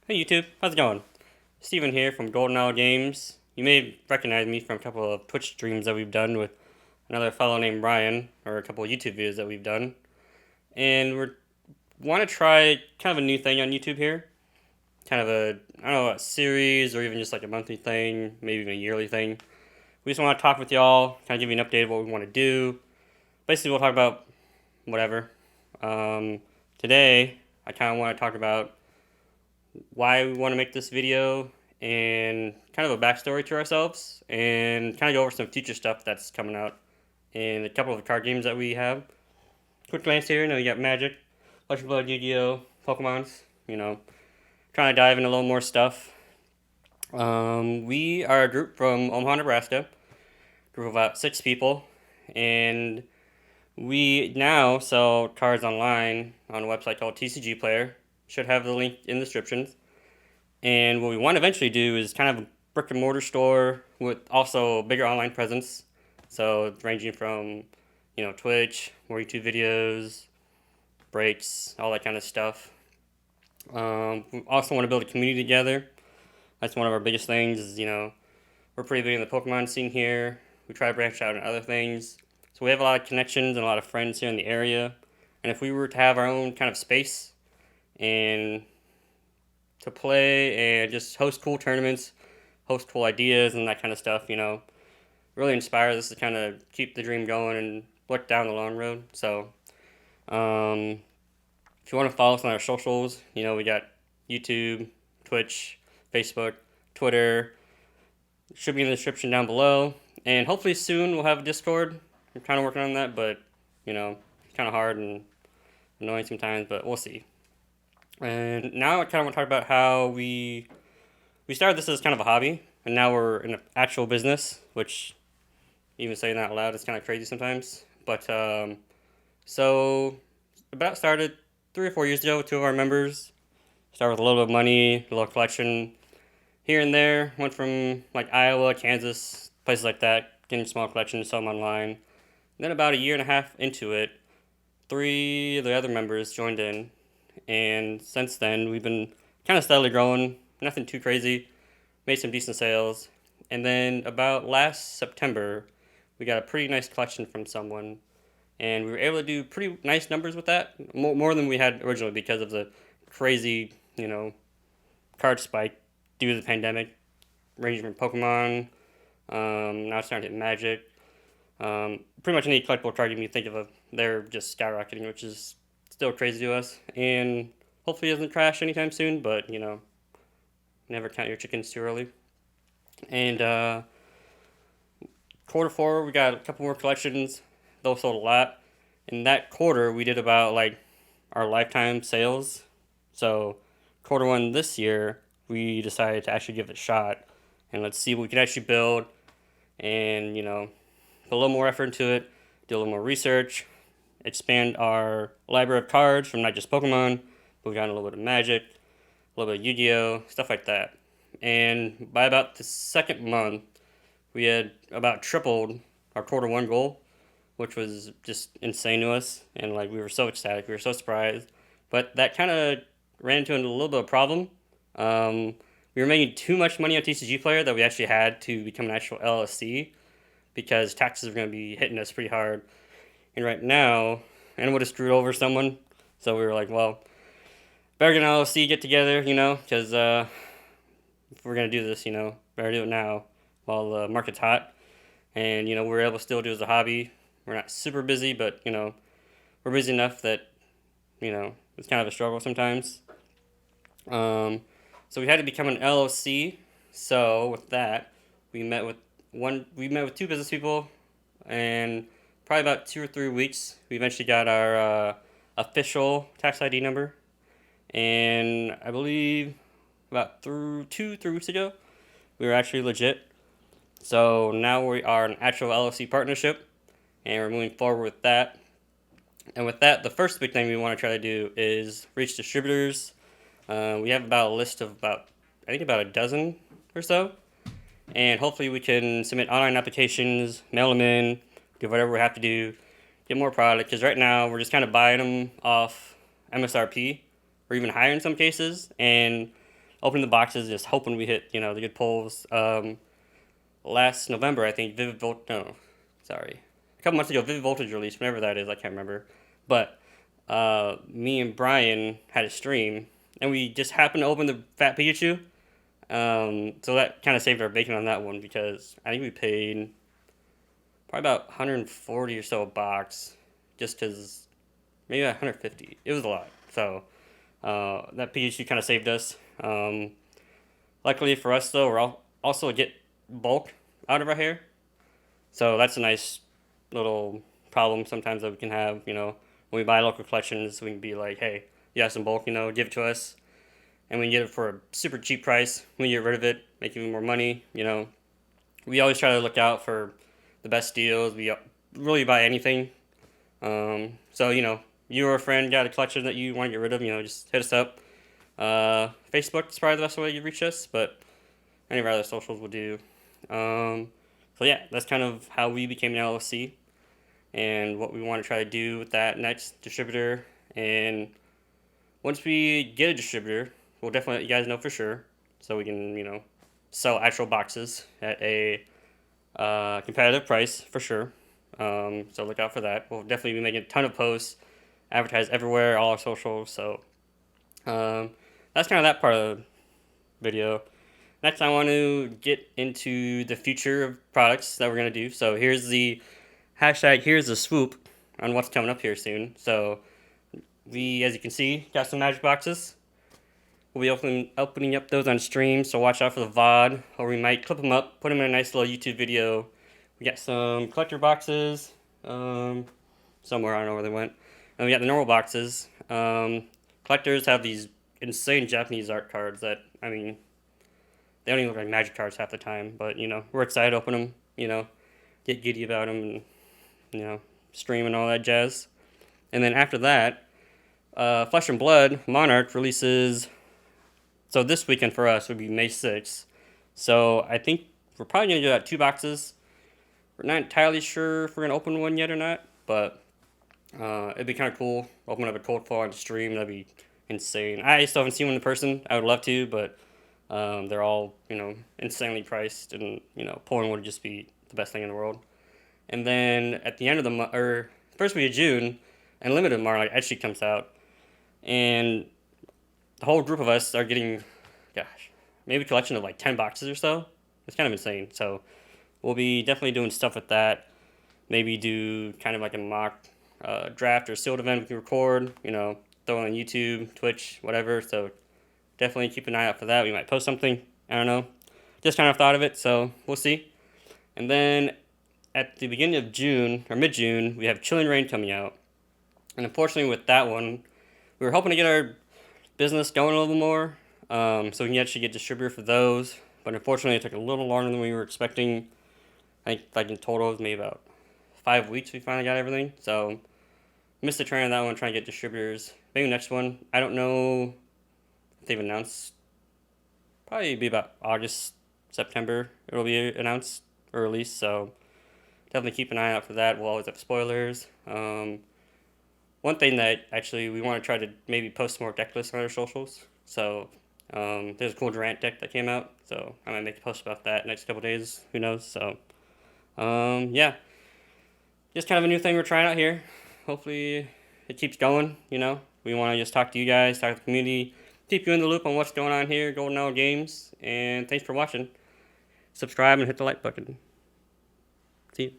Hey YouTube, how's it going? Steven here from Golden Owl Games. You may recognize me from a couple of Twitch streams that we've done with another fellow named Ryan, or a couple of YouTube videos that we've done. And we want to try kind of a new thing on YouTube here. Kind of I don't know, a series or even just like a monthly thing, maybe even a yearly thing. We just want to talk with y'all, kind of give you an update of what we want to do. Basically, we'll talk about whatever. Um, Today, I kind of want to talk about why we want to make this video and kind of a backstory to ourselves and kind of go over some future stuff that's coming out in a couple of card games that we have. Quick glance here, you got Magic, Flesh and Blood, Yu-Gi-Oh, Pokemons, trying to dive into a little more stuff. We are a group from Omaha, Nebraska, group of about 6 people, and we now sell cards online on a website called TCG Player. Should have the link in the descriptions. And what we want to eventually do is kind of a brick and mortar store with also a bigger online presence. So it's ranging from, Twitch, more YouTube videos, breaks, all that kind of stuff. We also want to build a community together. That's one of our biggest things. We're pretty big in the Pokemon scene here. We try to branch out in other things. So we have a lot of connections and a lot of friends here in the area. And if we were to have our own kind of space and to play and just host cool tournaments, host cool ideas and that kind of stuff, really inspire us to kind of keep the dream going and look down the long road. So, um, if you want to follow us on our socials, we got YouTube, Twitch, Facebook, Twitter. It should be in the description down below. And hopefully soon we'll have a Discord. We're kind of working on that, but, it's kind of hard and annoying sometimes, but we'll see. And now I kind of want to talk about how we started this as kind of a hobby, and now we're in an actual business, which even saying that out loud is kind of crazy sometimes. But so about started 3 or 4 years ago with 2 of our members. Started with a little bit of money, a little collection here and there. Went from like Iowa, Kansas, places like that, getting small collections, sell them online. And then about a year and a half into it, 3 of the other members joined in, and since then we've been kind of steadily growing. Nothing too crazy. Made some decent sales, and then about last September, we got a pretty nice collection from someone, and we were able to do pretty nice numbers with that, more than we had originally because of the crazy, card spike due to the pandemic, ranging from Pokemon. Now it's starting to hit Magic. Pretty much any collectible card game you think of, they're just skyrocketing, which is still crazy to us. And hopefully it doesn't crash anytime soon, but never count your chickens too early. And quarter 4, we got a couple more collections. Those sold a lot. In that quarter, we did about like our lifetime sales. So quarter 1 this year, we decided to actually give it a shot and let's see what we can actually build and put a little more effort into it, do a little more research, expand our library of cards from not just Pokemon, but we got a little bit of Magic, a little bit of Yu-Gi-Oh, stuff like that. And by about the second month, we had about tripled our quarter 1 goal, which was just insane to us. And like we were so ecstatic, we were so surprised. But that kind of ran into a little bit of a problem. We were making too much money on TCG Player that we actually had to become an actual LLC because taxes were going to be hitting us pretty hard. And right now, and would have screwed over someone. So we were like, well, better get an LLC, get together, because if we're going to do this, better do it now while the market's hot. And, we're able to still do it as a hobby. We're not super busy, but, we're busy enough that, it's kind of a struggle sometimes. So we had to become an LLC. So with that, we met with 2 business people, and probably about 2 or 3 weeks, we eventually got our official tax ID number. And I believe about through 2 3 weeks ago, we were actually legit. So now we are an actual LLC partnership, and we're moving forward with that. And with that, the first big thing we want to try to do is reach distributors. We have about a list of I think about a dozen or so, and hopefully we can submit online applications, mail them in, do whatever we have to do, get more product. Because right now we're just kind of buying them off MSRP, or even higher in some cases, and opening the boxes, just hoping we hit, the good pulls. Last November, I think, a couple months ago, Vivid Voltage released, whenever that is, I can't remember. But me and Brian had a stream, and we just happened to open the Fat Pikachu. So that kind of saved our bacon on that one, because I think we paid probably about 140 or so a box, just because maybe 150. It was a lot. So that Pikachu kind of saved us. Luckily for us, though, we're also get bulk out of our hair. So that's a nice little problem sometimes that we can have, when we buy local collections, we can be like, hey, you have some bulk, give it to us. And we can get it for a super cheap price. We get rid of it, make even more money, We always try to look out for the best deals. We really buy anything. So, you or a friend got a collection that you want to get rid of, just hit us up. Facebook is probably the best way you reach us, but any of our other socials will do. So yeah, that's kind of how we became an LLC and what we want to try to do with that next distributor. And once we get a distributor, we'll definitely let you guys know for sure, so we can, sell actual boxes at a competitive price for sure. So look out for that. We'll definitely be making a ton of posts, advertise everywhere, all our socials. So that's kind of that part of the video. Next, I want to get into the future of products that we're going to do. So here's the hashtag, here's the swoop on what's coming up here soon. So we, as you can see, got some magic boxes. We'll be opening up those on stream, so watch out for the VOD, or we might clip them up, put them in a nice little YouTube video. We got some collector boxes, somewhere, I don't know where they went. And we got the normal boxes. Collectors have these insane Japanese art cards that, they don't even look like magic cards half the time, but, we're excited to open them, get giddy about them, and, stream and all that jazz. And then after that, Flesh and Blood Monarch releases, so this weekend for us would be May 6th. So I think we're probably going to do that 2 boxes. We're not entirely sure if we're going to open one yet or not, but it'd be kind of cool. Open up a cold fall on stream, that'd be insane. I still haven't seen one in person. I would love to, but they're all, insanely priced, and, pulling would just be the best thing in the world. And then at the end of the month, or first week of June, Unlimited Monarch actually comes out, and the whole group of us are getting, maybe a collection of like 10 boxes or so. It's kind of insane. So we'll be definitely doing stuff with that. Maybe do kind of like a mock draft or sealed event we can record, throw on YouTube, Twitch, whatever. So definitely keep an eye out for that. We might post something. I don't know. Just kind of thought of it, so we'll see. And then at the beginning of June, or mid-June, we have Chilling Reign coming out. And unfortunately with that one, we were hoping to get our business going a little more, so we can actually get distributor for those. But unfortunately, it took a little longer than we were expecting. I think like in total, it was maybe about 5 weeks we finally got everything. So missed the train on that one, trying to get distributors. Maybe next one. I don't know if they've announced. Probably be about August, September. It'll be announced or released. So definitely keep an eye out for that. We'll always have spoilers. One thing that actually we want to try to maybe post more deck lists on our socials. So there's a cool Durant deck that came out, so I might make a post about that next couple days. Who knows? So yeah, just kind of a new thing we're trying out here. Hopefully it keeps going. We want to just talk to you guys, talk to the community, keep you in the loop on what's going on here, Golden Hour Games. And thanks for watching. Subscribe and hit the like button. See you.